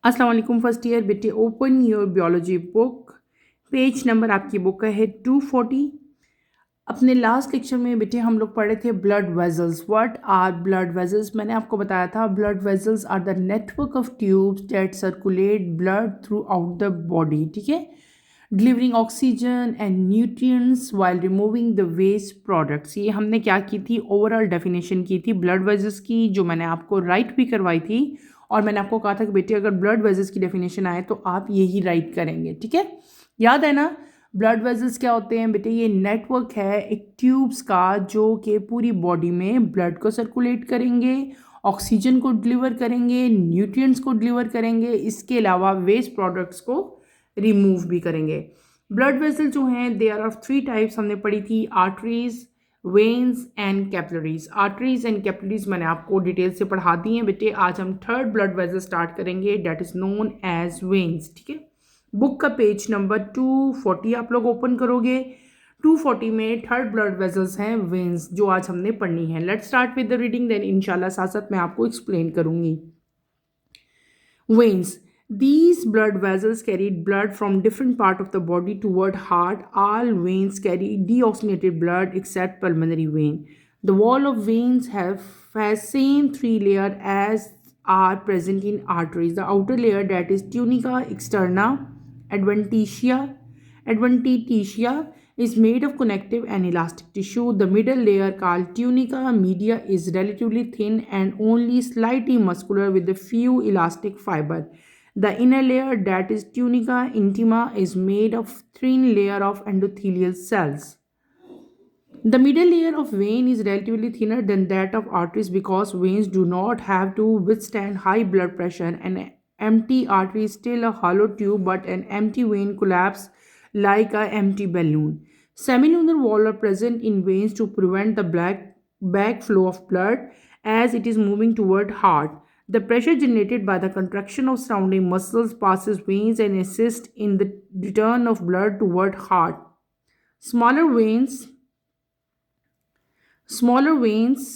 अस्सलाम वालेकुम first year बेटे। Open your biology book. Page number आपकी बुक का है 240। अपने लास्ट लेक्चर में बेटे हम लोग पढ़े थे blood vessels. What are blood vessels? मैंने आपको बताया था blood vessels are the network of tubes that circulate blood through the body, ठीक है, delivering oxygen and nutrients while removing the waste products. ये हमने क्या की थी, ओवरऑल डेफिनेशन की थी ब्लड वेजल्स की, जो मैंने आपको राइट भी करवाई थी। और मैंने आपको कहा था कि बेटे अगर ब्लड वेजल्स की डेफिनेशन आए तो आप यही राइट करेंगे, ठीक है, याद है ना। ब्लड वेजल्स क्या होते हैं बेटे? ये नेटवर्क है एक ट्यूब्स का जो कि पूरी बॉडी में ब्लड को सर्कुलेट करेंगे, ऑक्सीजन को डिलीवर करेंगे, न्यूट्रिएंट्स को डिलीवर करेंगे, इसके अलावा वेस्ट प्रोडक्ट्स को रिमूव भी करेंगे। ब्लड वेसल जो हैं they are of three types, हमने पढ़ी थी, arteries, veins and capillaries. Arteries and capillaries मैंने आपको डिटेल से पढ़ा दी हैं बेटे। आज हम थर्ड ब्लड वेसल स्टार्ट करेंगे, that is known as veins, ठीक है। बुक का पेज नंबर 240 आप लोग ओपन करोगे। 240 में थर्ड ब्लड वेसल्स हैं वेन्स, जो आज हमने पढ़नी है। Let's start with the reading, then इंशाल्लाह साथ साथ मैं आपको एक्सप्लेन करूंगी। Veins. These blood vessels carry blood from different part of the body toward heart. All veins carry deoxygenated blood except pulmonary vein. The wall of veins has same three layer as are present in arteries. The outer layer, that is tunica externa, adventitia, adventitia is made of connective and elastic tissue. The middle layer, called tunica media, is relatively thin and only slightly muscular with a few elastic fiber. The inner layer, that is tunica intima, is made of thin layer of endothelial cells. The middle layer of vein is relatively thinner than that of arteries because veins do not have to withstand high blood pressure. An empty artery is still a hollow tube, but an empty vein collapses like an empty balloon. Semilunar wall are present in veins to prevent the backflow of blood as it is moving toward heart. The pressure generated by the contraction of surrounding muscles passes veins and assists in the return of blood toward heart. Smaller veins Smaller veins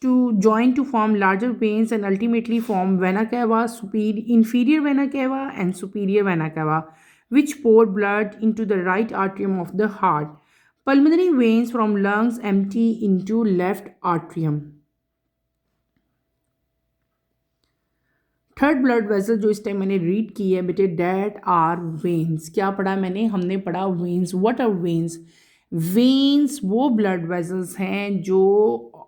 to join to form larger veins and ultimately form vena cava, inferior vena cava and superior vena cava, which pour blood into the right atrium of the heart. Pulmonary veins from lungs empty into left atrium. Third blood vessel जो इस time मैंने read की है बेटे, date are veins. क्या पढ़ा मैंने? हमने पढ़ा veins. What are veins? Veins वो ब्लड वेसल्स हैं जो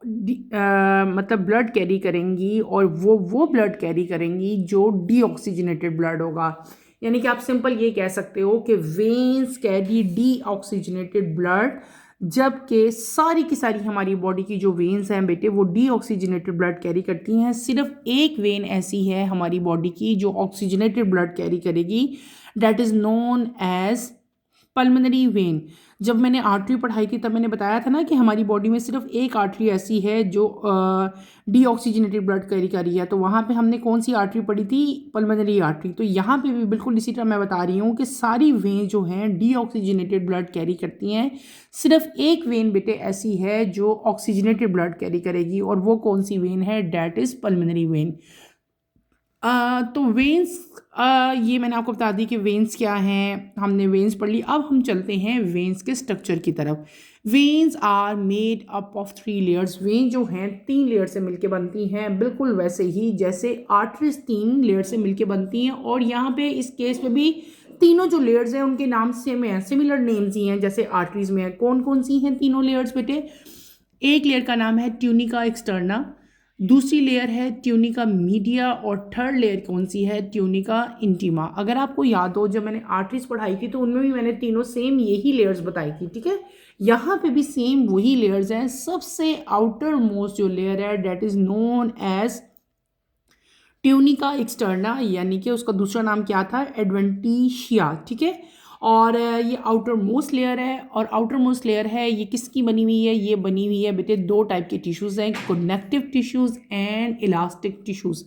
मतलब ब्लड कैरी करेंगी, और वो ब्लड कैरी करेंगी जो डीऑक्सीजनेटेड ब्लड होगा। यानी कि आप सिंपल ये कह सकते हो कि वेन्स कैरी डीऑक्सीजनेटेड ब्लड, जबकि सारी की सारी हमारी बॉडी की जो वेन्स हैं बेटे वो डीऑक्सीजनेटेड ब्लड कैरी करती हैं। सिर्फ एक वेन ऐसी है हमारी बॉडी की जो ऑक्सीजनेटेड ब्लड कैरी करेगी, that is known as pulmonary vein. जब मैंने आर्टरी पढ़ाई थी तब मैंने बताया था ना कि हमारी बॉडी में सिर्फ एक आर्टरी ऐसी है जो डीऑक्सीजनेटेड ब्लड कैरी कर रही है। तो वहाँ पे हमने कौन सी आर्टरी पढ़ी थी? Pulmonary artery. तो यहाँ पे भी बिल्कुल इसी तरह मैं बता रही हूँ कि सारी वेन जो हैं डीऑक्सीजनेटेड ब्लड कैरी करती हैं। सिर्फ एक वेन बेटे ऐसी है जो ऑक्सीजनेटेड ब्लड कैरी करेगी, और वो कौन सी वेन है? That is pulmonary vein. तो वेन्स, ये मैंने आपको बता दी कि वेन्स क्या हैं, हमने वेन्स पढ़ ली। अब हम चलते हैं वेन्स के स्ट्रक्चर की तरफ। Veins are made up of three layers. Vein जो हैं तीन लेयर से मिलके बनती हैं, बिल्कुल वैसे ही जैसे आर्टरीज तीन लेयर से मिलके बनती हैं। और यहाँ पे इस केस में भी तीनों जो लेयर्स हैं उनके नाम सेम हैं, सिमिलर नेम्स ही हैं जैसे आर्टरीज में है। कौन कौन सी हैं तीनों लेयर्स बेटे? एक लेयर का नाम है ट्यूनिका एक्सटर्ना, दूसरी लेयर है ट्यूनिका मीडिया, और थर्ड लेयर कौन सी है? Tunica intima. अगर आपको याद हो जब मैंने आर्टरीज पढ़ाई थी तो उनमें भी मैंने तीनों सेम यही लेयर्स बताई थी, ठीक है। यहाँ पे भी सेम वही लेयर्स हैं। सबसे आउटर मोस्ट जो लेयर है that is known as tunica externa, यानी कि उसका दूसरा नाम क्या था? एडवेंटिशिया, ठीक है। और ये आउटर मोस्ट लेयर है, और आउटर मोस्ट लेयर है ये किसकी बनी हुई है? ये बनी हुई है बेटे दो टाइप के टिश्यूज़ हैं, connective tissues and elastic tissues.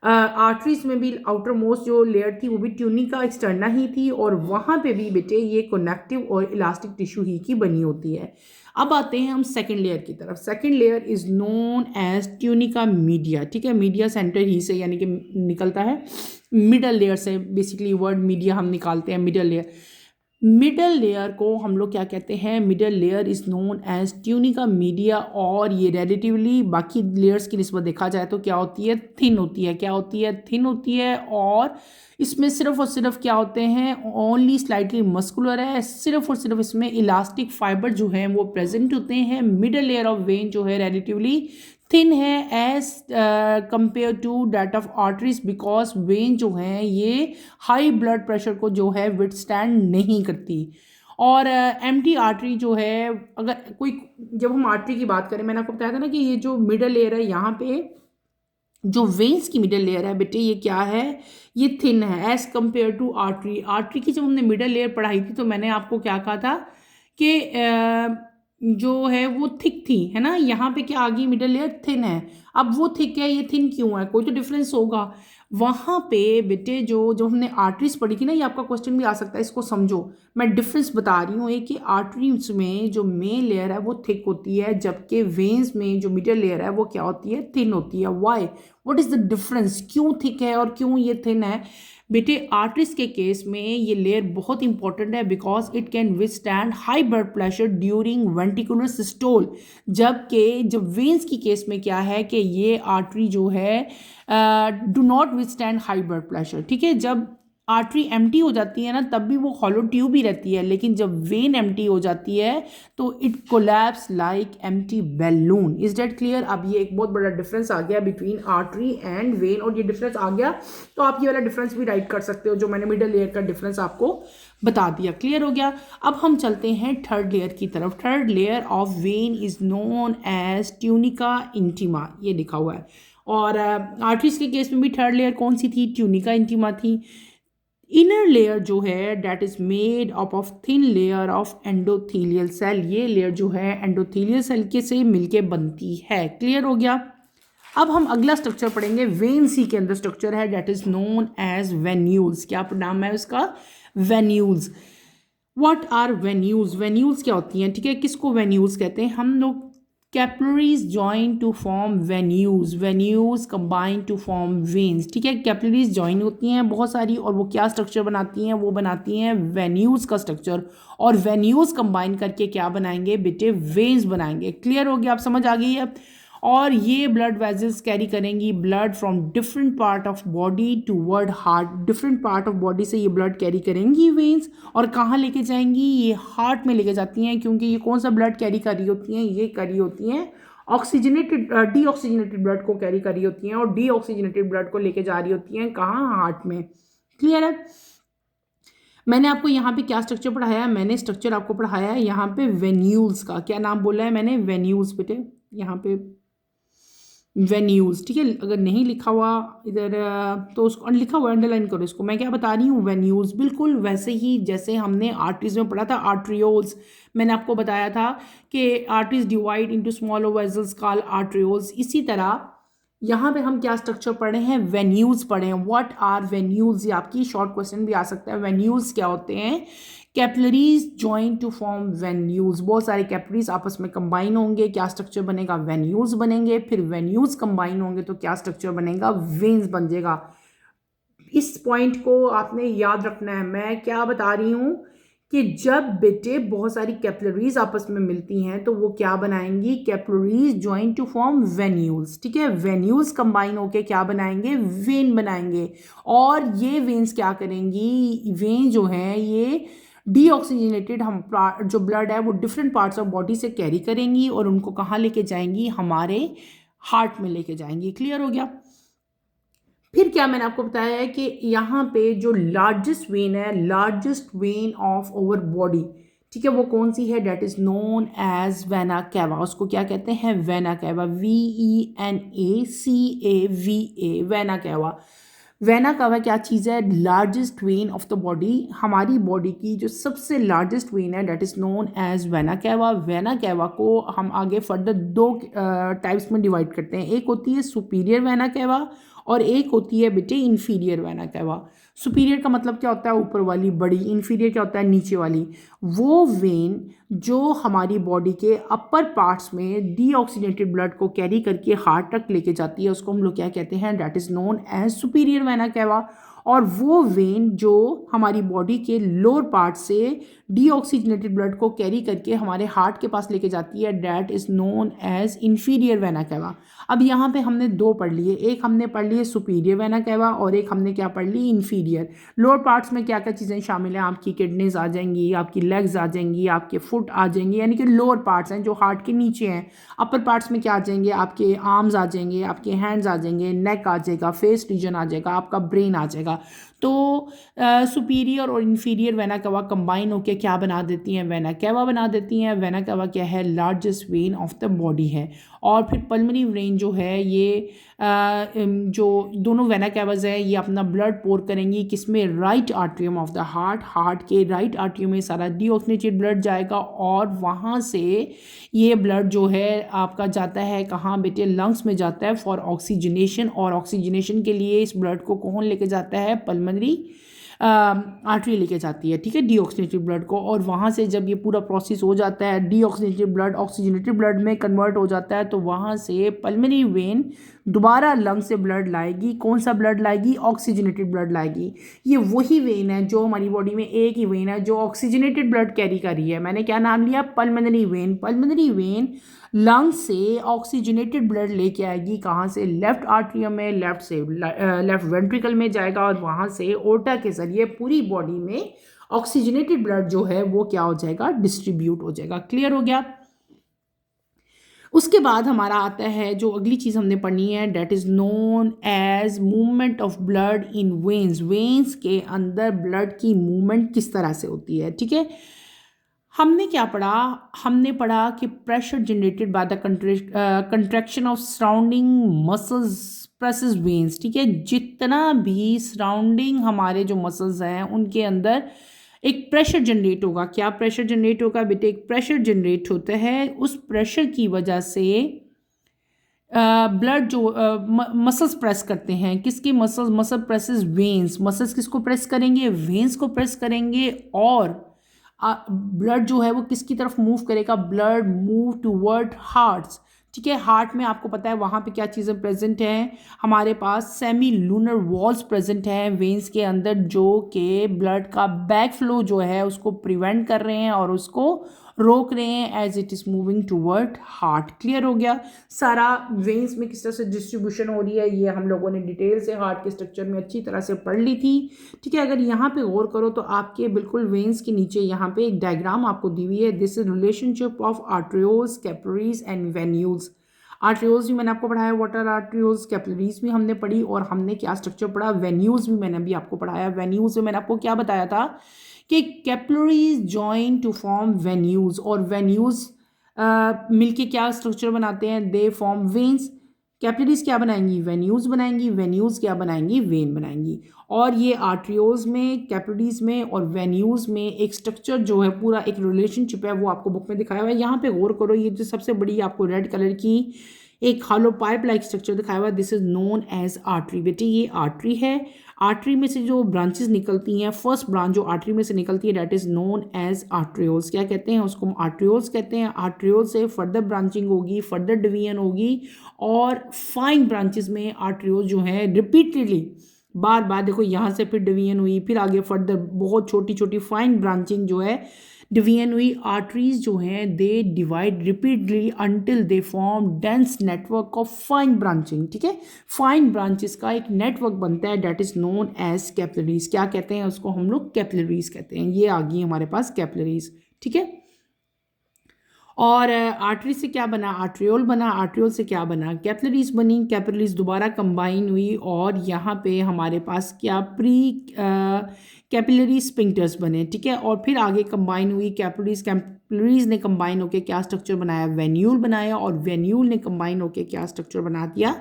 Arteries में भी आउटर मोस्ट जो लेयर थी वो भी ट्यूनिका एक्सटर्ना ही थी, और वहाँ पे भी बेटे ये कनेक्टिव और इलास्टिक टिश्यू ही की बनी होती है। अब आते हैं हम सेकंड लेयर की तरफ। Second layer is known as tunica media, ठीक है, मीडिया सेंटर ही से यानी कि निकलता है, मिडल लेयर से बेसिकली वर्ड मीडिया हम निकालते हैं, मिडल लेयर। मिडल लेयर को हम लोग क्या कहते हैं, middle layer is known as tunica media, और ये रिलेटिवली बाकी लेयर्स की निस्बत देखा जाए तो क्या होती है, थिन होती है। क्या होती है, थिन होती है, और इसमें सिर्फ और सिर्फ क्या होते हैं, ओनली स्लाइटली मस्कुलर है, सिर्फ और सिर्फ इसमें इलास्टिक फाइबर जो है वो प्रेजेंट होते हैं। मिडल लेयर ऑफ वेन जो है रिलेटिवली थिन है as compare to that of arteries, because vein जो है ये हाई ब्लड प्रेशर को जो है विथस्टैंड नहीं करती। और एम्प्टी आर्टरी जो है, अगर कोई, जब हम आर्टरी की बात करें, मैंने आपको बताया था ना कि ये जो मिडल लेयर है, यहाँ पे जो वेन्स की मिडल लेयर है बेटे, ये क्या है, ये थिन है as compare to artery. Artery की जब हमने मिडल लेयर पढ़ाई थी तो मैंने आपको क्या कहा था कि जो है वो थिक थी, है ना। यहाँ पे क्या आ गई, मिडल लेयर थिन है। अब वो थिक है, ये थिन क्यों है, कोई तो डिफरेंस होगा वहाँ पे बेटे। जो हमने आर्टरीज पढ़ी थी ना, ये आपका क्वेश्चन भी आ सकता है, इसको समझो। मैं डिफरेंस बता रही हूँ, एक कि आर्टरीज में जो मेन लेयर है वो थिक होती है, जबकि वेन्स में जो मिडल लेयर है वो क्या होती है, थिन होती है। Why, what is the difference, क्यों थिक है और क्यों ये थिन है बेटे। आर्टरीज के केस में ये लेयर बहुत इंपॉर्टेंट है, because it can withstand high blood pressure during ventricular systole. जबकि जब वेन्स की केस में क्या है कि ये आर्टरी जो है do not withstand high blood pressure, ठीक है। जब आर्टरी एम्प्टी हो जाती है ना, तब भी वो हॉलो ट्यूब ही रहती है, लेकिन जब वेन एम्प्टी हो जाती है तो it collapse like empty balloon. Is that clear. अब ये एक बहुत बड़ा डिफरेंस आ गया बिटवीन आर्टरी एंड वेन, और ये डिफरेंस आ गया तो आप ये वाला डिफरेंस भी राइट कर सकते हो, जो मैंने मिडल लेयर का डिफरेंस आपको बता दिया। क्लियर हो गया। अब हम चलते हैं थर्ड लेयर की तरफ। Third layer of vein is known as tunica intima, ये लिखा हुआ है। और आर्टरीज के केस में भी थर्ड लेयर कौन सी थी, ट्यूनिका इंटीमा थी। इनर लेयर जो है that is made up of thin layer of endothelial cell, ये लेयर जो है एंडोथेलियल सेल के से मिलके बनती है। क्लियर हो गया। अब हम अगला स्ट्रक्चर पढ़ेंगे, वेन सी के अंदर स्ट्रक्चर है that is known as venules. क्या नाम है उसका, venules. What are venules, venules क्या होती हैं, ठीक है। किसको वेन्यूल्स कहते हैं हम लोग, capillaries join to form venules, venules combine to form veins, ठीक है। कैपिलरीज ज्वाइन होती हैं बहुत सारी, और वो क्या स्ट्रक्चर बनाती हैं, वो बनाती हैं वेन्यूज का स्ट्रक्चर, और वेन्यूज कंबाइन करके क्या बनाएंगे बेटे, वेन्स बनाएंगे। क्लियर हो गया, आप समझ आ गई है। और ये ब्लड वेजल्स कैरी करेंगी blood from different part of body toward heart, different part of body से ये ब्लड कैरी करेंगी वेन्स, और कहाँ लेके जाएंगी, ये हार्ट में लेके जाती हैं, क्योंकि ये कौन सा ब्लड कैरी कर रही होती हैं, ये करी होती हैं ऑक्सीजनेटेड, डीऑक्सीजनेटेड ब्लड को कैरी करी होती हैं, और डीऑक्सीजनेटेड ब्लड को लेके जा रही होती हैं कहाँ, हार्ट में। क्लियर है। मैंने आपको यहाँ पे क्या स्ट्रक्चर पढ़ाया है, मैंने स्ट्रक्चर आपको पढ़ाया है यहाँ पे वेन्यूल्स का। क्या नाम बोला है मैंने, वेन्यूल्स बेटे, यहाँ पे वेन्यूज, ठीक है। अगर नहीं लिखा हुआ इधर तो उसको लिखा हुआ अंडरलाइन करो इसको। मैं क्या बता रही हूँ, वेन्यूज, बिल्कुल वैसे ही जैसे हमने आर्टरीज में पढ़ा था, आर्ट्रियोल्स। मैंने आपको बताया था कि arteries divide into smaller vessels called arterioles. इसी तरह यहाँ पे हम क्या स्ट्रक्चर पढ़े हैं, वेन्यूज पढ़े हैं। व्हाट आर वेन्यूज, ये आपकी शॉर्ट क्वेश्चन भी आ सकता है। वेन्यूज क्या होते हैं, capillaries join to form venules, बहुत सारे कैपिलरीज आपस में कंबाइन होंगे, क्या स्ट्रक्चर बनेगा, वेन्यूज बनेंगे। फिर वेन्यूज कंबाइन होंगे तो क्या स्ट्रक्चर बनेगा, वेन्स बन जाएगा। इस पॉइंट को आपने याद रखना है। मैं क्या बता रही हूँ कि जब बेटे बहुत सारी कैपिलरीज आपस में मिलती हैं तो वो क्या बनाएंगी, capillaries join to form venules, ठीक है। वेन्यूल्स कंबाइन होके क्या बनाएंगे, वेन बनाएंगे। और ये वेन्स क्या करेंगी, वेन जो है ये डीऑक्सीजनेटेड हम जो ब्लड है वो डिफरेंट पार्ट्स ऑफ बॉडी से कैरी करेंगी, और उनको कहाँ लेके जाएंगी, हमारे हार्ट में लेके जाएंगी। क्लियर हो गया। फिर क्या मैंने आपको बताया है कि यहाँ पे जो लार्जेस्ट वेन है, largest vein of over body, ठीक है, वो कौन सी है, that is known as vena cava. उसको क्या कहते हैं, vena cava, VENACAVA, vena cava. Vena cava क्या चीज़ है, largest vein of the body, हमारी बॉडी की जो सबसे लार्जेस्ट वेन है that is known as vena cava. Vena cava को हम आगे फर्दर दो टाइप्स में डिवाइड करते हैं। एक होती है सुपीरियर वेना कैवा और एक होती है बेटे इन्फीरियर वेना कैवा। सुपीरियर का मतलब क्या होता है, ऊपर वाली बड़ी, इन्फीरियर क्या होता है, नीचे वाली। वो वेन जो हमारी बॉडी के अपर पार्ट्स में डीऑक्सीजनेटेड ब्लड को कैरी करके हार्ट तक लेके जाती है, उसको हम लोग क्या कहते हैं, that is known as superior vena cava. और वो वेन जो हमारी बॉडी के लोअर पार्ट से डीऑक्सीजनेटेड ब्लड को कैरी करके हमारे हार्ट के पास लेके जाती है, that is known as inferior vena cava. अब यहाँ पे हमने दो पढ़ लिए, एक हमने पढ़ लिए सुपीरियर वेना कैवा और एक हमने क्या पढ़ ली, इंफीरियर। लोअर पार्ट्स में क्या क्या चीज़ें शामिल हैं, आपकी किडनीज आ जाएंगी, आपकी लेग्स आ जाएंगी, आपके फुट आ जाएंगे, यानी कि लोअर पार्ट्स हैं जो हार्ट के नीचे हैं। अपर पार्ट्स में क्या आ जाएंगे, आपके आर्म्स आ जाएंगे, आपके हैंड्स आ जाएंगे, नेक आ जाएगा, फेस रीजन आ जाएगा, आपका ब्रेन आ जाएगा। तो सुपीरियर और इन्फीरियर वेना कैवा कंबाइन होकर क्या बना देती हैं, वेना कैवा बना देती हैं। वेना कैवा क्या है, largest vein of the body है। और फिर पल्मोनरी वेन जो है ये जो दोनों वेना कैवाज है ये अपना ब्लड पोर करेंगी किसमें, right atrium of the heart. Heart के राइट आर्टरियम में सारा डीऑक्सीजनेटेड ब्लड जाएगा और वहाँ से ये ब्लड जो है आपका जाता है कहाँ बेटे, लंग्स में जाता है फॉर ऑक्सीजनेशन। और ऑक्सीजनेशन के लिए इस ब्लड को कौन लेके जाता है, पल्मोनरी आर्टरी लेके जाती है, ठीक है, डीऑक्सीजनेटेड ब्लड को। और वहाँ से जब ये पूरा प्रोसेस हो जाता है, डीऑक्सीजनेटेड ब्लड ऑक्सीजनेटेड ब्लड में कन्वर्ट हो जाता है, तो वहाँ से पल्मोनरी वेन दोबारा लंग से ब्लड लाएगी। कौन सा ब्लड लाएगी, ऑक्सीजनेटेड ब्लड लाएगी। ये वही वेन है जो हमारी बॉडी में एक ही वेन है जो ऑक्सीजनेटेड ब्लड कैरी कर रही है। मैंने क्या नाम लिया, pulmonary vein. Pulmonary vein lung से ऑक्सीजनेटेड ब्लड लेके आएगी कहाँ से, लेफ्ट आर्टरियम में, लेफ्ट से लेफ्ट वेंट्रिकल में जाएगा और वहाँ से ओर्टा के जरिए पूरी बॉडी में ऑक्सीजनेटेड ब्लड जो है वो क्या हो जाएगा, डिस्ट्रीब्यूट हो जाएगा। क्लियर हो गया। उसके बाद हमारा आता है जो अगली चीज़ हमने पढ़नी है, that is known as movement of blood in veins. Veins के अंदर ब्लड की मूवमेंट किस तरह से होती है, ठीक है। हमने क्या पढ़ा, हमने पढ़ा कि pressure generated by the contraction of surrounding muscles presses veins, ठीक है। जितना भी सराउंडिंग हमारे जो मसल्स हैं उनके अंदर एक प्रेशर जनरेट होगा। क्या प्रेशर जनरेट होगा बेटे, एक प्रेशर जनरेट होता है। उस प्रेशर की वजह से ब्लड जो मसल्स प्रेस करते हैं, किसके muscles, muscle presses veins. Muscles किसको प्रेस करेंगे, वेन्स को प्रेस करेंगे। और ब्लड जो है वो किसकी तरफ मूव करेगा, ब्लड मूव टूवर्ड हार्ट्स, ठीक है। हार्ट में आपको पता है वहाँ पे क्या चीज़ें प्रेजेंट हैं, हमारे पास सेमी लूनर वॉल्स प्रेजेंट हैं वेन्स के अंदर, जो कि ब्लड का बैक फ्लो जो है उसको प्रिवेंट कर रहे हैं और उसको रोक रहे हैं as it is moving toward heart. Clear हो गया। सारा वेन्स में किस तरह से डिस्ट्रीब्यूशन हो रही है ये हम लोगों ने डिटेल से हार्ट के स्ट्रक्चर में अच्छी तरह से पढ़ ली थी, ठीक है। अगर यहाँ पे गौर करो तो आपके बिल्कुल वेन्स के नीचे यहाँ पे एक डायग्राम आपको दी हुई है। This is relationship of arterioles, capillaries and venules. Arterioles भी मैंने आपको पढ़ाया, वाटर आर्टरियोल्स, कैपिलरीज भी हमने पढ़ी और हमने क्या स्ट्रक्चर पढ़ा, वेन्यूल्स भी मैंने अभी आपको पढ़ाया। वेन्यूल्स में मैंने आपको क्या बताया था कि capillaries join to form venules और वेन्यूल्स मिलके क्या स्ट्रक्चर बनाते हैं, दे फॉर्म वेन्स। कैपिलरीज क्या बनाएंगी, वेन्यूल्स बनाएंगी, वेन्यूल्स क्या बनाएंगी, वेन बनाएंगी। और ये आर्टरियोल्स में, कैपिलरीज में और वेन्यूल्स में एक स्ट्रक्चर जो है पूरा एक रिलेशनशिप है वो आपको बुक में दिखाया हुआ है। यहाँ पे गौर करो, ये जो सबसे बड़ी आपको रेड कलर की एक हॉलो पाइप लाइक स्ट्रक्चर दिखाया हुआ है, this is known as artery. बेटे ये आर्टरी है। आर्टरी में से जो ब्रांचेस निकलती हैं, फर्स्ट ब्रांच जो आर्टरी में से निकलती है that is known as arterioles. क्या कहते हैं उसको, आर्टरियोल्स कहते हैं। आर्टरियोल से फर्दर ब्रांचिंग होगी, फर्दर डिवीजन होगी और फाइन ब्रांचेस में आर्टरियोल जो है रिपीटेडली बार बार, देखो यहाँ से फिर डिवीजन हुई, फिर आगे फर्दर बहुत छोटी छोटी फाइन ब्रांचिंग जो है डिवीजन हुई। आर्टरीज जो हैं they divide repeatedly until they form dense network of fine branching, ठीक है। फाइन ब्रांचेस का एक नेटवर्क बनता है that is known as capillaries. क्या कहते हैं उसको हम लोग, कैपिलरीज कहते हैं। ये आ गई हमारे पास कैपिलरीज, ठीक है। और आर्टरी से क्या बना, आर्ट्रियोल बना। आर्ट्रियोल से क्या बना, कैपिलरीज बनी। कैपिलरीज दोबारा कंबाइन हुई और यहाँ पे हमारे पास क्या प्री कैपिलरी स्पिंक्टर्स बने, ठीक है। और फिर आगे कंबाइन हुई कैपिलरीज। कैपिलरीज ने कंबाइन होकर क्या स्ट्रक्चर बनाया, वेन्यूल बनाया। और वेन्यूल ने कंबाइन होकर क्या स्ट्रक्चर बना दिया,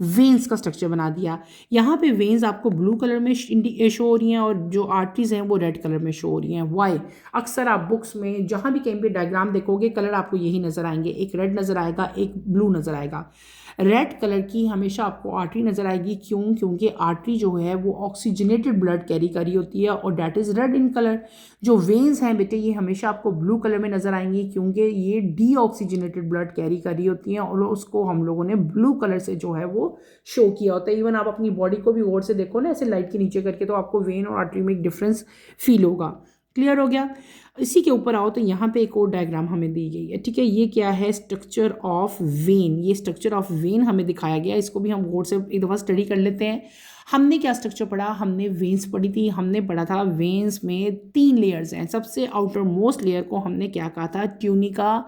वेन्स का स्ट्रक्चर बना दिया। यहाँ पे वेन्स आपको ब्लू कलर में शो हो रही हैं और जो आर्टरीज हैं वो रेड कलर में शो हो रही हैं। वाई, अक्सर आप बुक्स में जहाँ भी कहीं पे डायग्राम देखोगे कलर आपको यही नज़र आएंगे, एक रेड नज़र आएगा, एक ब्लू नज़र आएगा। रेड कलर की हमेशा आपको आर्टरी नज़र आएगी, क्यों? क्योंकि आर्टरी जो है वो ऑक्सीजनेटेड ब्लड कैरी कर रही होती है और that is red in colour. जो वेन्स हैं बेटे ये हमेशा आपको ब्लू कलर में नज़र आएंगी, क्योंकि ये डीऑक्सीजनेटेड ब्लड कैरी कर रही होती हैं और उसको हम लोगों ने ब्लू कलर से जो है वो शो किया होता है। इवन आप अपनी बॉडी को भी गौर से देखो ना ऐसे लाइट के नीचे करके, तो आपको वेन और आर्टरी में एक डिफरेंस फील होगा। क्लियर हो गया? इसी के ऊपर आओ तो यहाँ पे एक और डायग्राम हमें दी गई है, ठीक है। ये क्या है? Structure of when. ये स्ट्रक्चर ऑफ वेन हमें दिखाया गया, इसको भी हम गौर से एक दफ़ा स्टडी कर लेते हैं। हमने क्या स्ट्रक्चर पढ़ा? हमने वेन्स पढ़ी थी। हमने पढ़ा था वेन्स में 3 लेयर्स हैं। सबसे आउटर मोस्ट लेयर को हमने क्या कहा था? ट्यूनिका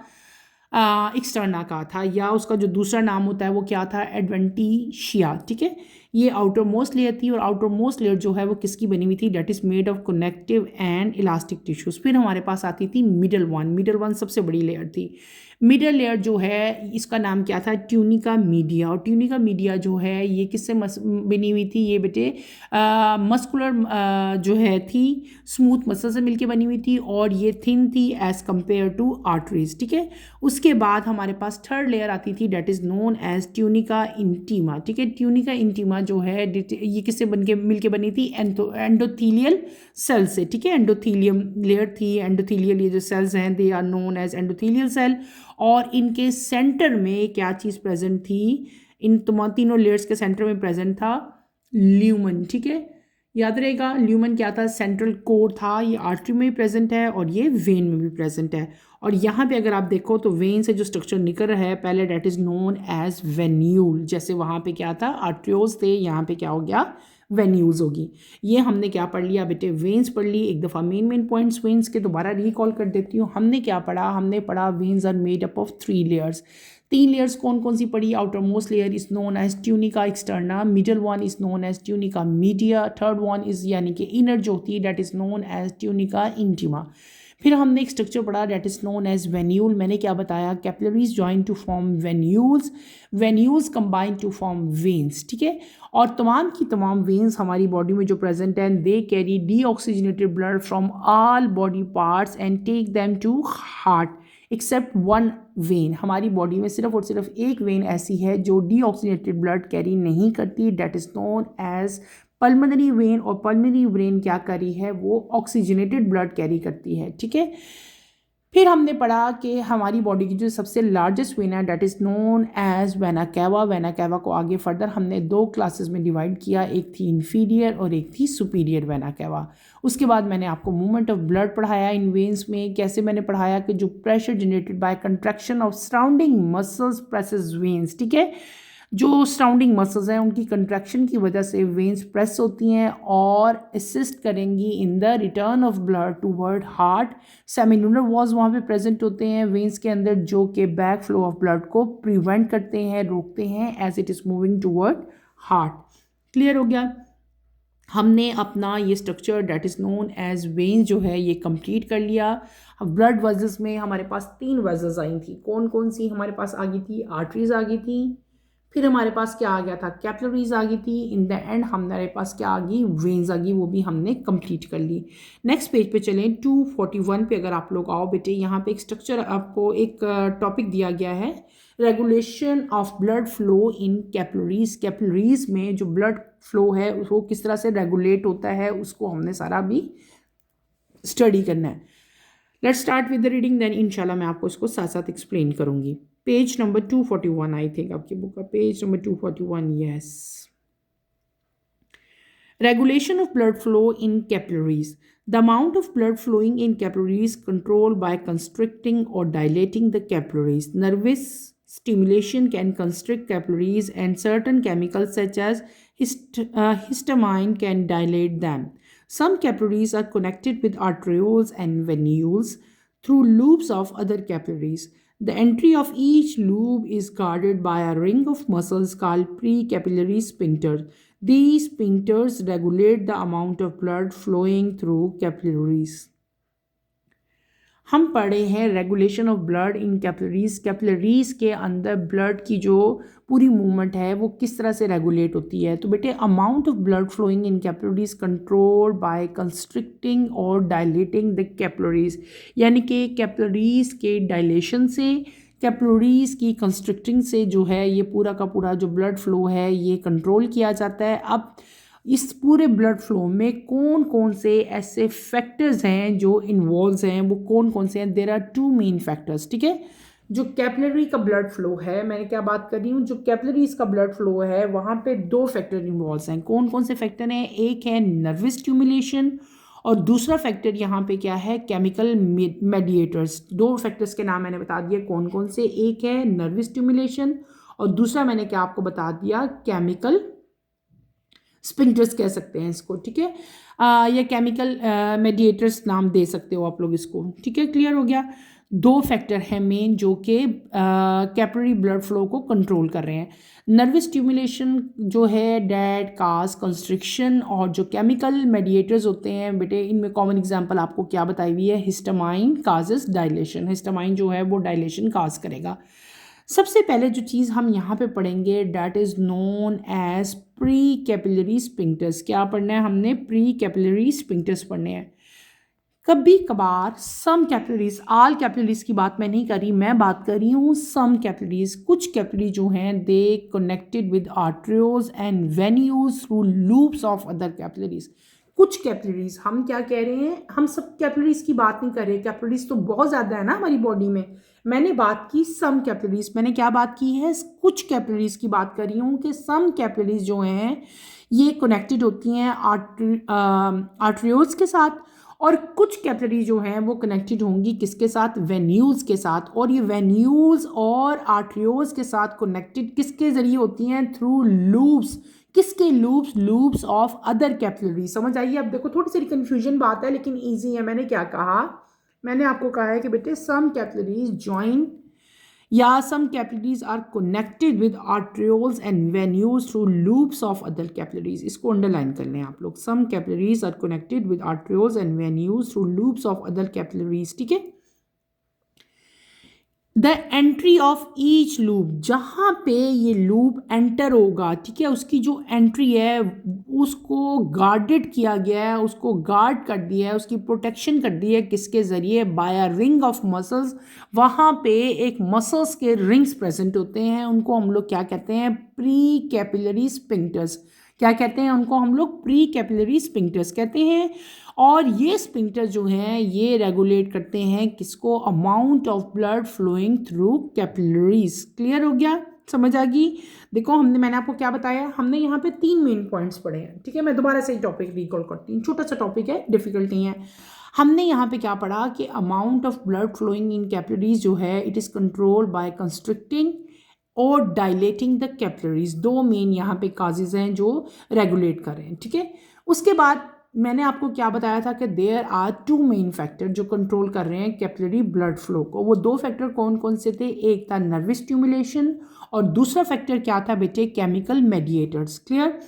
एक्सटर्ना कहा था, या उसका जो दूसरा नाम होता है वो क्या था? एडवेंटिशिया, ठीक है। ये आउटर मोस्ट लेयर थी और आउटर मोस्ट लेयर जो है वो किसकी बनी हुई थी? That is made of connective and elastic tissues. फिर हमारे पास आती थी मिडल वन। मिडल वन सबसे बड़ी लेयर थी। मिडल लेयर जो है इसका नाम क्या था? Tunica media. और ट्यूनिका मीडिया जो है ये किससे बनी हुई थी? ये बेटे मस्कुलर जो है थी, स्मूथ मसल से मिलके बनी हुई थी और ये थिन थी एज कंपेयर टू आर्टरीज, ठीक है। उसके बाद हमारे पास थर्ड लेयर आती थी, that is known as tunica intima, ठीक है। ट्यूनिका इंटीमा जो है ये किससे मिलके बनी थी? एंडोथीलियल सेल से, ठीक है। एंडोथीलियम लेयर थी। एंडोथीलियल ये जो सेल्स हैं they are known as endothelial cell. और इनके सेंटर में क्या चीज़ प्रेजेंट थी? इन तीनों लेयर्स के सेंटर में प्रेजेंट था ल्यूमन, ठीक है। याद रहेगा ल्यूमन क्या था? सेंट्रल कोर था। ये आर्टरी में भी प्रेजेंट है और ये वेन में भी प्रेजेंट है। और यहाँ पे अगर आप देखो तो वेन से जो स्ट्रक्चर निकल रहा है पहले, that is known as venule. जैसे वहाँ पे क्या था? आर्ट्रियोज थे, यहाँ पे क्या हो गया? वेन्यूल्स होगी। ये हमने क्या पढ़ लिया बेटे? वेन्स पढ़ ली। एक दफ़ा मेन पॉइंट्स वेन्स के दोबारा रिकॉल कर देती हूँ। हमने क्या पढ़ा? हमने पढ़ा veins are made up of 3 layers. 3 layers कौन कौन सी पढ़ी? Outer most layer is known as tunica externa, middle one is known as tunica media, third one is यानी कि इनर जो होती है that is known as tunica intima. फिर हमने एक स्ट्रक्चर पढ़ा that is known as venule. मैंने क्या बताया? Capillaries join to form venules, venules combine to form veins, ठीक है। और तमाम की तमाम वेन्स हमारी बॉडी में जो प्रेजेंट हैं they carry deoxygenated blood from all body parts and take them to heart except one vein. हमारी बॉडी में सिर्फ और सिर्फ एक वेन ऐसी है जो डीऑक्सीजनेटेड ब्लड कैरी नहीं करती, that is known as pulmonary vein. और पल्मोनरी वेन क्या करी है? वो ऑक्सीजनेटेड ब्लड कैरी करती है, ठीक है। फिर हमने पढ़ा कि हमारी बॉडी की जो सबसे लार्जेस्ट वेन है that is known as vena cava. Vena cava को आगे फर्दर हमने 2 क्लासेस में डिवाइड किया, एक थी इंफीरियर और एक थी सुपीरियर वेना कैवा। उसके बाद मैंने आपको मूवमेंट ऑफ ब्लड पढ़ाया इन वेन्स में। कैसे मैंने पढ़ाया कि जो pressure generated by contraction of surrounding muscles presses veins, ठीक है। जो सराउंडिंग मसल्स हैं उनकी कंट्रैक्शन की वजह से वेन्स प्रेस होती हैं और असिस्ट करेंगी in the return of blood toward heart. Semilunar walls वहाँ पे प्रेजेंट होते हैं वेन्स के अंदर, जो कि बैक फ्लो ऑफ ब्लड को प्रिवेंट करते हैं, रोकते हैं as it is moving toward heart. Clear हो गया? हमने अपना ये structure that is known as veins जो है ये कंप्लीट कर लिया। ब्लड वेजल्स में हमारे पास 3 वेजल्स आई थी। कौन कौन सी हमारे पास आ गई थी? आर्टरीज आ गई थी। फिर हमारे पास क्या आ गया था? कैपिलरीज आ गई थी। इन द एंड हमारे पास क्या आ गई? वेन्स आ गई। वो भी हमने कंप्लीट कर ली। नेक्स्ट पेज पे चलें, 241 पे अगर आप लोग आओ बेटे, यहाँ पे एक स्ट्रक्चर आपको एक टॉपिक दिया गया है, regulation of blood flow in capillaries. Capillaries में जो ब्लड फ्लो है वो किस तरह से रेगुलेट होता है उसको हमने सारा भी स्टडी करना है। Let's start with the reading, then इंशाल्लाह मैं आपको इसको साथ साथ एक्सप्लेन करूंगी। पेज नंबर 241 आई थिंक आपकी बुक का page number 241, yes. Regulation of blood flow in capillaries. The amount of blood flowing in capillaries controlled by constricting or dilating the capillaries. Nervous stimulation can constrict capillaries and certain chemicals such as histamine can dilate them. Some capillaries are connected with arterioles and venules through loops of other capillaries. The entry of each loop is guarded by a ring of muscles called precapillary sphincter. These sphincters regulate the amount of blood flowing through capillaries. हम पढ़े हैं regulation of blood in capillaries. Capillaries के अंदर blood की जो पूरी movement है वो किस तरह से रेगुलेट होती है। तो बेटे amount of blood flowing in capillaries controlled by constricting और डायलेटिंग द कैपिलरीज, यानी कि कैपिलरीज के डायलेशन से कैपिलरीज की कंस्ट्रिक्टिंग से जो है ये पूरा का पूरा जो ब्लड फ्लो है ये कंट्रोल किया जाता है। अब इस पूरे ब्लड फ्लो में कौन कौन से ऐसे फैक्टर्स हैं जो इन्वॉल्व हैं, वो कौन कौन से हैं? There are two main factors, ठीक है। जो कैपिलरी का ब्लड फ्लो है, मैंने क्या बात कर रही हूँ, जो कैपिलरीज का ब्लड फ्लो है वहाँ पे दो फैक्टर इन्वॉल्व हैं। कौन कौन से फैक्टर हैं? एक है नर्वस स्टिमुलेशन और दूसरा फैक्टर यहाँ पे क्या है? Chemical mediators. दो फैक्टर्स के नाम मैंने बता दिए कौन कौन से, एक है नर्वस स्टिमुलेशन और दूसरा मैंने क्या आपको बता दिया, केमिकल स्पिंक्टर्स कह सकते हैं इसको, ठीक है। या केमिकल मेडिएटर्स नाम दे सकते हो आप लोग इसको, ठीक है। क्लियर हो गया? दो फैक्टर हैं मेन जो कि कैपिलरी ब्लड फ्लो को कंट्रोल कर रहे हैं। नर्वस स्टिमुलेशन जो है डेट काज कंस्ट्रिक्शन, और जो केमिकल मेडिएटर्स होते हैं बेटे इनमें कॉमन एग्जांपल आपको क्या बताई हुई है? Histamine causes dilation. हिस्टामाइन जो है वो डायलेशन काज करेगा। सबसे पहले जो चीज़ हम यहाँ पे पढ़ेंगे that is known as pre capillary sphincters. क्या पढ़ना है हमने? प्री कैपिलरी स्पिंक्टर्स पढ़ने हैं। कभी कभार सम कैपिलरीज, आल कैपिलरीज की बात मैं नहीं कर रही, मैं बात कर रही हूँ सम कैपिलरीज। कुछ कैपिलरी जो हैं they connected with arterioles and venules through loops of other capillaries. कुछ कैपिलरीज, हम क्या कह रहे हैं, हम सब कैपिलरीज की बात नहीं कर रहे। कैपिलरीज तो बहुत ज़्यादा है ना हमारी बॉडी में। मैंने बात की सम कैपिलरीज। मैंने क्या बात की है? कुछ कैपिलरीज की बात कर रही हूँ कि सम कैपिलरीज जो हैं ये कनेक्टेड होती हैं आर्टरियोज के साथ, और कुछ कैपिलरी जो हैं वो कनेक्टेड होंगी किसके साथ? वेन्यूल्स के साथ। और ये वेन्यूल्स और आर्टरियोल्स के साथ कनेक्टेड किसके ज़रिए होती हैं? Through loops. किसके loops? Loops of other capillary. समझ आइए? अब देखो थोड़ी सी कन्फ्यूजन बात है लेकिन ईजी है। मैंने क्या कहा? मैंने आपको कहा है कि बेटे सम कैपिलरीज ज्वाइन या some capillaries are connected with arterioles and venules through loops of other capillaries। इसको अंडरलाइन कर लें आप लोग। some capillaries are connected with arterioles and venules through loops of other capillaries, ठीक है। The entry of each loop, जहाँ पे ये लूप एंटर होगा, ठीक है, उसकी जो एंट्री है उसको गार्डेड किया गया है, उसको गार्ड कर दिया है, उसकी प्रोटेक्शन कर दी है किसके ज़रिए? By a ring of muscles. वहाँ पे एक मसल्स के रिंग्स प्रेजेंट होते हैं, उनको हम लोग क्या कहते हैं? Pre capillary sphincters. क्या कहते हैं उनको? हम लोग प्री कैपिलरी स्पिंक्टर्स कहते हैं। और ये स्पिंक्टर जो हैं ये रेगुलेट करते हैं किसको? Amount of blood flowing through capillaries. Clear हो गया? समझ आ गई? देखो मैंने आपको क्या बताया, हमने यहाँ पे 3 मेन पॉइंट्स पढ़े हैं, ठीक है। मैं दोबारा से टॉपिक रिकॉल करती हूँ, छोटा सा टॉपिक है, डिफिकल्ट नहीं है। हमने यहाँ पे क्या पढ़ा कि amount of blood flowing in capillaries जो है it is control by constricting और डायलेटिंग द कैपिलरीज। दो मेन यहाँ पे काजेज हैं जो रेगुलेट कर रहे हैं, ठीक है। उसके बाद मैंने आपको क्या बताया था कि there are two main factor जो कंट्रोल कर रहे हैं कैपिलरी ब्लड फ्लो को। वो दो फैक्टर कौन कौन से थे? एक था नर्वस स्टिमुलेशन और दूसरा फैक्टर क्या था बेटे? Chemical mediators. क्लियर?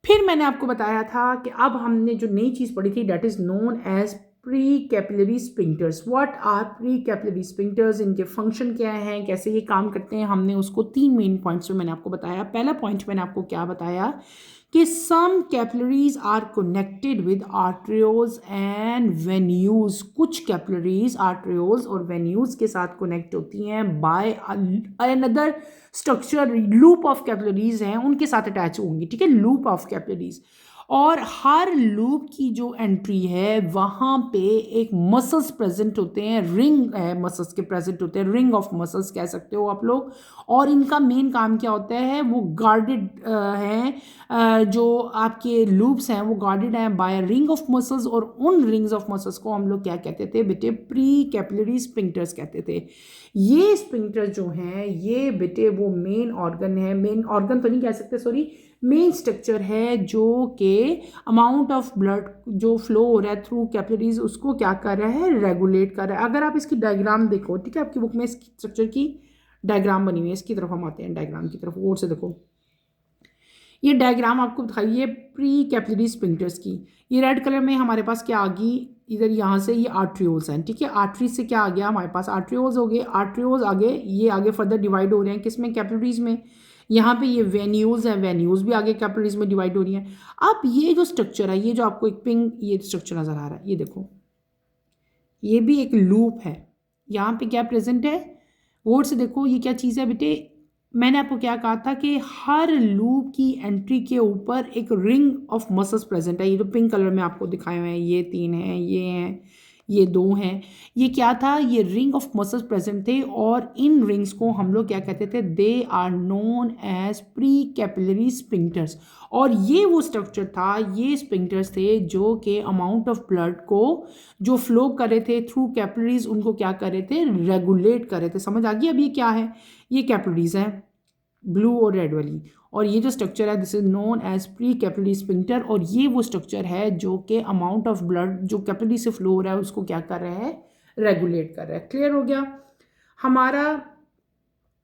फिर मैंने आपको बताया था कि अब हमने जो नई चीज़ पढ़ी थी that is known as pre capillary sphincters. What are pre capillary sphincters? इनके फंक्शन क्या हैं, कैसे ये काम करते हैं, हमने उसको 3 मेन पॉइंट्स में मैंने आपको बताया। पहला पॉइंट मैंने आपको क्या बताया कि some capillaries are connected with arterioles and venules. कुछ कैपिलरीज आर्टरियोल्स और वेन्यूल्स के साथ कनेक्ट होती हैं by another structure. Loop of capillaries हैं उनके साथ अटैच होंगी, ठीक है, लूप ऑफ कैपिलरीज। और हर लूप की जो एंट्री है वहाँ पे एक मसल्स प्रेजेंट होते हैं, रिंग है मसल्स के प्रेजेंट होते हैं, रिंग ऑफ मसल्स कह सकते हो आप लोग। और इनका मेन काम क्या होता है? वो गार्डेड हैं, जो आपके लूप्स हैं वो गार्डेड हैं बाय रिंग ऑफ मसल्स। और उन रिंग्स ऑफ मसल्स को हम लोग क्या कहते थे बेटे? प्री कैपिलरी स्पिंक्टर्स कहते थे। ये स्पिंक्टर्स जो हैं ये बेटे वो मेन ऑर्गन है, मेन ऑर्गन तो नहीं कह सकते, सॉरी, मेन स्ट्रक्चर है जो कि अमाउंट ऑफ ब्लड जो फ्लो हो रहा है थ्रू कैपिलरीज उसको क्या कर रहा है? रेगुलेट कर रहा है। अगर आप इसकी डायग्राम देखो, ठीक है, आपकी बुक में इसकी स्ट्रक्चर की डायग्राम बनी हुई है, इसकी तरफ हम आते हैं, डायग्राम की तरफ, और से देखो। ये डायग्राम आपको दिखाइए प्री कैपिलरी स्पिंक्टर्स की। ये रेड कलर में हमारे पास क्या आ गई? इधर यहाँ से ये आर्ट्रियोल्स हैं, ठीक है। आर्टरी से क्या आ गया हमारे पास? आर्ट्रियोल्स हो गए। आर्ट्रियोल्स आगे, ये आगे फर्दर डिवाइड हो रहे हैं किस में? कैपिलरीज में। यहाँ पे ये वेन्यूल्स हैं, वेन्यूल्स भी आगे कैपिलरीज में डिवाइड हो रही हैं। अब ये जो स्ट्रक्चर है, ये जो आपको एक पिंक ये स्ट्रक्चर नज़र आ रहा है, ये देखो, ये भी एक लूप है। यहाँ पे क्या प्रेजेंट है? गौर से देखो ये क्या चीज़ है बेटे, मैंने आपको क्या कहा था कि हर लूप की एंट्री के ऊपर एक रिंग ऑफ मसल्स प्रेजेंट है। ये जो पिंक कलर में आपको दिखाए हुए हैं, ये 3 हैं, ये हैं, ये 2 हैं, ये क्या था, ये रिंग ऑफ मसल्स प्रेजेंट थे और इन रिंग्स को हम लोग क्या कहते थे, they are known as pre capillary sphincters. और ये वो स्ट्रक्चर था, ये स्पिंक्टर्स थे जो कि अमाउंट ऑफ ब्लड को जो फ्लो कर रहे थे थ्रू कैपिलरीज उनको क्या कर रहे थे, रेगुलेट कर रहे थे। समझ आ गई? अब ये क्या है, ये कैपिलरीज हैं ब्लू और रेड वाली, और ये जो स्ट्रक्चर है this is known as pre capillary sphincter, और ये वो स्ट्रक्चर है जो कि अमाउंट ऑफ ब्लड जो कैपिलरी से फ्लो हो रहा है उसको क्या कर रहा है, रेगुलेट कर रहा है। क्लियर हो गया? हमारा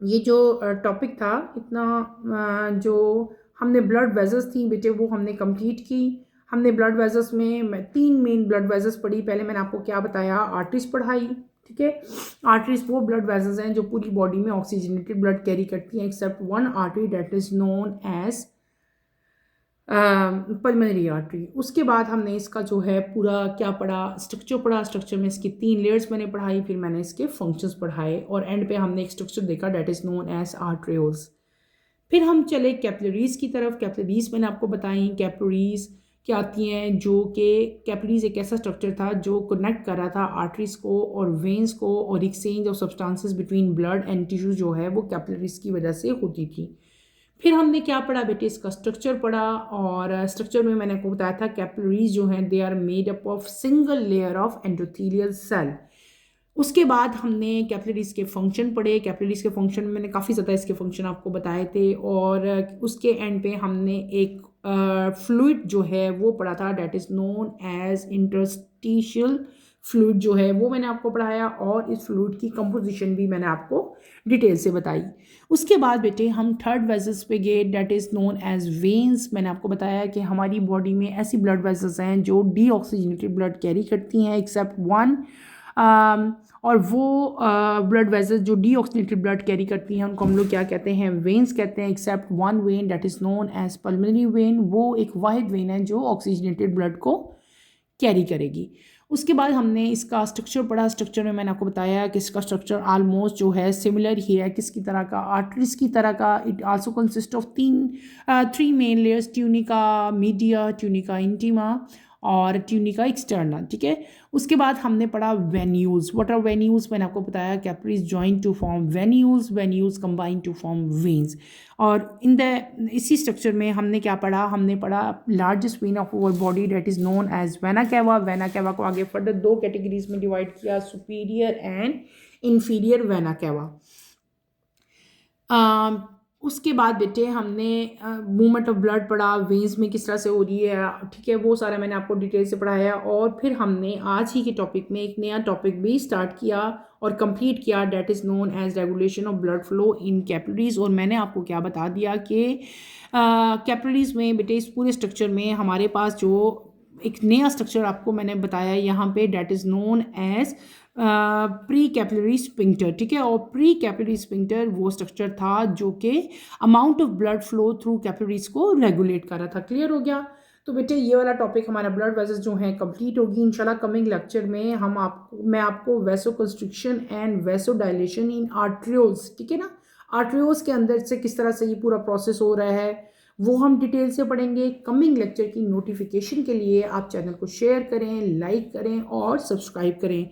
ये जो टॉपिक था इतना जो हमने ब्लड वेजल्स थी बेटे वो हमने कंप्लीट की। हमने ब्लड वेजल्स में 3 मेन ब्लड वेजल्स पढ़ी। पहले मैंने आपको क्या बताया, आर्टरीज पढ़ाई, ठीक है। आर्टरीज वो ब्लड वेजल्स हैं जो पूरी बॉडी में ऑक्सीजनेटेड ब्लड कैरी करती हैं except one artery that is known as pulmonary artery. उसके बाद हमने इसका जो है पूरा क्या पढ़ा, स्ट्रक्चर पढ़ा। स्ट्रक्चर में इसकी 3 लेयर्स मैंने पढ़ाई, फिर मैंने इसके फंक्शंस पढ़ाए और एंड पे हमने एक स्ट्रक्चर देखा that is known as arterioles. फिर हम चले कैपिलरीज की तरफ। कैपिलरीज मैंने आपको बताई, कैपिलरीज क्या आती हैं, जो कि कैपिलरीज एक ऐसा स्ट्रक्चर था जो कनेक्ट कर रहा था आर्टरीज को और वेन्स को, और exchange of substances between blood and tissue जो है वो कैपिलरीज की वजह से होती थी। फिर हमने क्या पढ़ा बेटे, इसका स्ट्रक्चर पढ़ा, और स्ट्रक्चर में मैंने आपको बताया था कैपिलरीज जो हैं they are made up of single layer of endothelial cell. उसके बाद हमने कैपिलरीज के फंक्शन पढ़े। कैपिलरीज के फंक्शन में मैंने काफ़ी ज़्यादा इसके फंक्शन आपको बताए थे, और उसके एंड पे हमने एक फ्लूइड जो है वो पढ़ा था that is known as interstitial fluid जो है वो मैंने आपको पढ़ाया, और इस फ्लूइड की कंपोजिशन भी मैंने आपको डिटेल से बताई। उसके बाद बेटे हम थर्ड वेजल्स पे गए that is known as veins. मैंने आपको बताया कि हमारी बॉडी में ऐसी ब्लड वेजल्स हैं जो डीऑक्सीजनेटेड ब्लड कैरी करती हैं एक्सेप्ट वन, और वो ब्लड वेजल्स जो डीऑक्सीजनेटेड ब्लड कैरी करती हैं उनको हम लोग क्या कहते हैं, वेन्स कहते हैं except one vein that is known as pulmonary vein. वो एक वाहिद वेन है जो ऑक्सीजनेटेड ब्लड को कैरी करेगी। उसके बाद हमने इसका स्ट्रक्चर पढ़ा। स्ट्रक्चर में मैंने आपको बताया कि इसका स्ट्रक्चर ऑलमोस्ट जो है सिमिलर ही है, किसकी तरह का, आर्टरीज की तरह का। It also consist of 3 main layers, tunica media, tunica intima और ट्यूनिका एक्सटर्ना, ठीक है। उसके बाद हमने पढ़ा वेन्यूल्स। What are venules? मैंने आपको बताया capillaries join to form venules, venules combine to form veins. और इसी स्ट्रक्चर में हमने क्या पढ़ा, हमने पढ़ा largest vein of our body that is known as vena cava. Vena cava को आगे फर्दर 2 कैटेगरीज में डिवाइड किया, superior and inferior vena cava. उसके बाद बेटे हमने मूवमेंट ऑफ ब्लड पढ़ा, वेन्स में किस तरह से हो रही है, ठीक है, वो सारा मैंने आपको डिटेल से पढ़ाया। और फिर हमने आज ही के टॉपिक में एक नया टॉपिक भी स्टार्ट किया और कंप्लीट किया that is known as regulation of blood flow in capillaries. और मैंने आपको क्या बता दिया कि कैपिलरीज में बेटे इस पूरे स्ट्रक्चर में हमारे पास जो एक नया स्ट्रक्चर आपको मैंने बताया यहाँ पे that is known as pre capillary sphincter, ठीक है। और प्री कैपिलरी स्पिंक्टर वो स्ट्रक्चर था जो कि amount of blood flow through capillaries को रेगुलेट कर रहा था। क्लियर हो गया? तो बेटे ये वाला टॉपिक हमारा ब्लड वेजल्स जो हैं कंप्लीट होगी इंशाल्लाह। कमिंग लेक्चर में मैं आपको vasoconstriction and vasodilation in arterioles, ठीक है ना, आर्ट्रियोल्स के अंदर से किस तरह से ये पूरा प्रोसेस हो रहा है वो हम डिटेल से पढ़ेंगे। कमिंग लेक्चर की नोटिफिकेशन के लिए आप चैनल को शेयर करें, लाइक करें और सब्सक्राइब करें।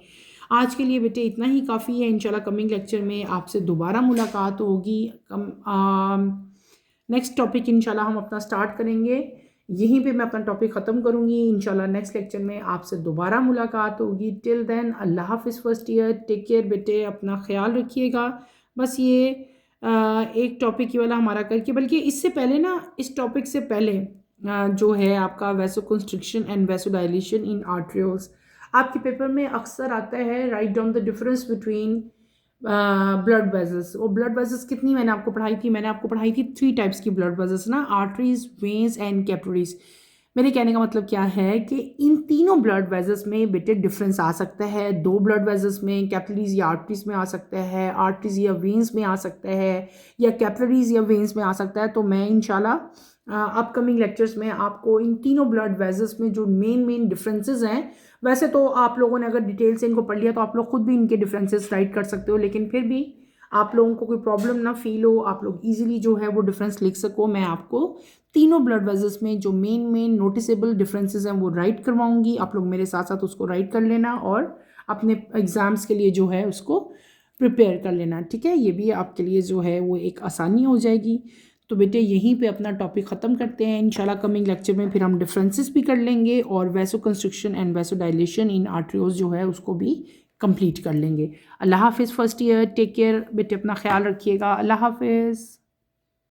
आज के लिए बेटे इतना ही काफ़ी है। इंशाल्लाह कमिंग लेक्चर में आपसे दोबारा मुलाकात होगी। नेक्स्ट टॉपिक इंशाल्लाह हम अपना स्टार्ट करेंगे, यहीं पे मैं अपना टॉपिक ख़त्म करूँगी। इंशाल्लाह नेक्स्ट लेक्चर में आपसे दोबारा मुलाकात होगी। टिल देन अल्लाह हाफिज़, फर्स्ट ईयर, टेक केयर बेटे, अपना ख्याल रखिएगा। बस ये एक टॉपिक ही वाला हमारा करके, बल्कि इससे पहले ना, इस टॉपिक से पहले जो है आपका vasoconstriction and vasodilation in arterioles, आपके पेपर में अक्सर आता है write down the difference between blood vessels. और ब्लड वेजल्स कितनी मैंने आपको पढ़ाई थी? मैंने आपको पढ़ाई थी 3 टाइप्स की ब्लड वेजल्स ना, आर्टरीज, वेन्स एंड कैपिलरीज। मेरे कहने का मतलब क्या है कि इन तीनों ब्लड वेजल्स में बेटे डिफरेंस आ सकता है। 2 ब्लड वेजल्स में कैपिलरीज या आर्टरीज में आ सकता है, आर्टरीज या वेन्स में आ सकता है, या कैपिलरीज या वेन्स में आ सकता है। तो मैं इंशाल्लाह अपकमिंग लेक्चर्स में आपको इन तीनों ब्लड वेजल्स में जो मेन डिफरेंसेस हैं, वैसे तो आप लोगों ने अगर डिटेल से इनको पढ़ लिया तो आप लोग खुद भी इनके डिफरेंसेस राइट कर सकते हो, लेकिन फिर भी आप लोगों को कोई प्रॉब्लम ना फील हो, आप लोग इजीली जो है वो डिफरेंस लिख सको, मैं आपको तीनों ब्लड वेजल्स में जो मेन नोटिसेबल डिफरेंसेस हैं वो राइट करवाऊंगी। आप लोग मेरे साथ साथ उसको राइट कर लेना और अपने एग्ज़ाम्स के लिए जो है उसको प्रिपेयर कर लेना, ठीक है। ये भी आपके लिए जो है वो एक आसानी हो जाएगी। तो बेटे यहीं पे अपना टॉपिक ख़त्म करते हैं। इंशाल्लाह कमिंग लेक्चर में फिर हम डिफरेंसेस भी कर लेंगे और vaso constriction and vaso dilation इन आर्टरियोज जो है उसको भी कंप्लीट कर लेंगे। अल्लाह हाफिज़ फर्स्ट ईयर, टेक केयर बेटे, अपना ख्याल रखिएगा। अल्लाह हाफिज़।